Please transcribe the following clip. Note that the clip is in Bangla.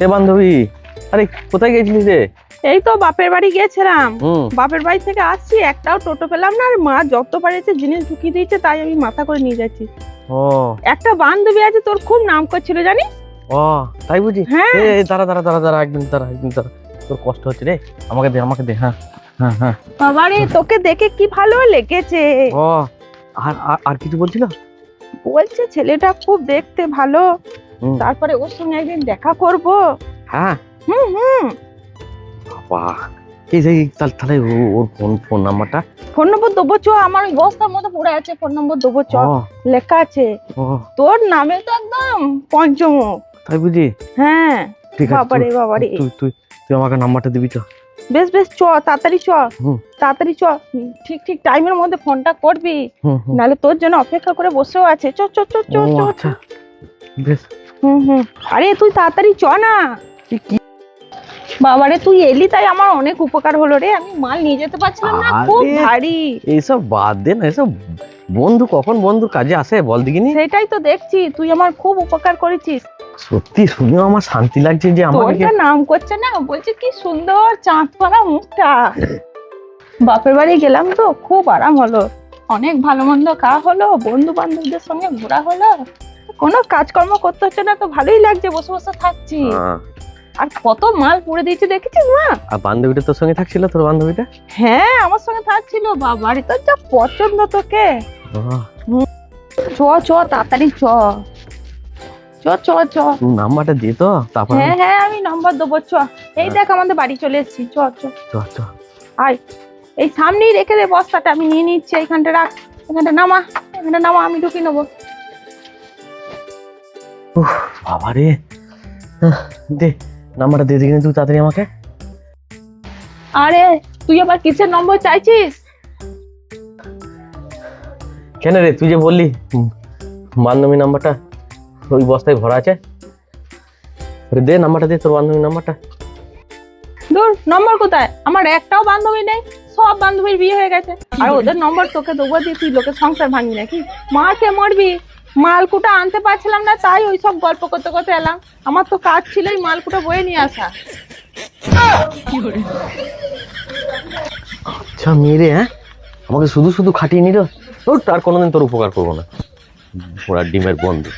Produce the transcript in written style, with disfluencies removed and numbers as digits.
এ বান্ধবী, আরে কোথায় গেছিলিস রে? এই তো বাপের বাড়ি গিয়েছিলাম। বাপের বাড়ি থেকে আসছি, একটাও টোটো পেলাম না। আর মা যত পারেছে জিনিস ঢুকিয়ে দিয়েছে, তাই আমি মাথা করে নিয়ে যাচ্ছি। ও একটা বান্ধবী আছে, তোর খুব নাম করছিল জানিস? ও তাই বুঝি? হ্যাঁ। দাঁড়া দাঁড়া দাঁড়া দাঁড়া, একদিন দাঁড়া, একদিন দাঁড়া। তোর কষ্ট হচ্ছে রে, আমাকে দে, আমাকে দে। হ্যাঁ হ্যাঁ হ্যাঁ। বাবারে, তোকে দেখে কি ভালো লেগেছে। ও আর আর কিছু বলছিল? বলছে ছেলেটা খুব দেখতে ভালো, তারপরে ওর সঙ্গে একদিন দেখা করব। হ্যাঁ। হুম হুম। বাহ, এই যে তাহলে ওর ফোন নাম্বারটা? ফোন নম্বর দেবো চ, আমার ওই বস্তার মধ্যে পড়ে আছে। ফোন নম্বর দেবো চ, লেখা আছে। তোর নামে তো একদম পঞ্চমুখ। তাই বুঝি? হ্যাঁ। ঠিক আছে, বাবারে বাবারে, তুই আমাকে নাম্বারটা দিবি চ। বেশ বেশ চ, তাড়াতাড়ি চ, তাড়াতাড়ি চ। ঠিক ঠিক টাইমের মধ্যে ফোনটা করবি, নাহলে তোর জন্য অপেক্ষা করে বসেও আছে। চ চ চ চ চ। আচ্ছা বেশ। হুম। আরে তুই তাড়াতাড়ি চ না। বাবারে, তুই এলি তাই আমার অনেক উপকার হলো রে। আমি মাল নিয়ে যেতে পারছিলাম না, খুব ভারী। এইসব বাদ দে না, এসব বন্ধু কখন বন্ধুর কাজে আসে বল দেখিনি? সেটাই তো দেখছি, তুই আমার খুব উপকার করেছিস। সত্যি শুনেও আমার শান্তি লাগছে যে আমাকে নাম করছে না, বলছে কি সুন্দর চাঁদ পাড়া মুখটা। বাপের বাড়ি গেলাম তো খুব আরাম হলো, অনেক ভালো মন্দ খাওয়া হলো, বন্ধু বান্ধবদের সঙ্গে ঘোরা হলো, কোনো কাজকর্ম করতে হচ্ছে না, তো ভালোই লাগছে, বসে বসে থাকছি। আর কত মাল পুড়ে দিয়েছে দেখেছিস মা? আর বান্ধবীটা তোর সঙ্গে থাকছিল? তোর বান্ধবীটা? হ্যাঁ, আমার সঙ্গে থাকছিল। বাবারে, তোর যা পছন্দ তোকে। চ চ, তাড়াতাড়ি চ চ চ চ। নাম্বারটা দে তো, তারপর। হ্যাঁ হ্যাঁ, আমি নম্বর দেবো চ। এই দেখ আমাদের বাড়ি চলে এসেছি, চ চ চ চ। আয়, এই সামনেই রেখে দে বস্তাটা, আমি নিয়ে নিচ্ছি। এইখানটা রাখ, এখানটা নামা, এখানটা নামা, আমি ঢুকিয়ে নেবো। বাবা রে, দে নাম্বারটা দে দেখি তুই তাড়াতাড়ি আমাকে। আরে তুই আবার কিসের নম্বর চাইছিস? কেন রে, তুই যে বললি বান্ধবী নাম্বারটা ওই বস্তায় ভরা আছে। দে নাম্বারটা, দে তোর বান্ধবী নাম্বারটা। দূর, নম্বর কোথায়? আমার একটাও বান্ধবী নেই, সব বান্ধবীর বিয়ে হয়ে গেছে। আর ওদের নম্বর তোকে দেবো দিয়ে তুই লোকের সংসার ভাঙবি নাকি? মাকে মরবি। মালকুটা আনতে পারছিলাম না, তাই ওই সব গল্প করতে করতে এলাম। আমার তো কাজ ছিল এই মালকুটা বয়ে নিয়ে আসা। আচ্ছা মেরে, হ্যাঁ আমাকে শুধু শুধু খাটিয়ে নিল। তোর আর কোনোদিন তোর উপকার করবো না, ওরা ডিমের বন্ধু।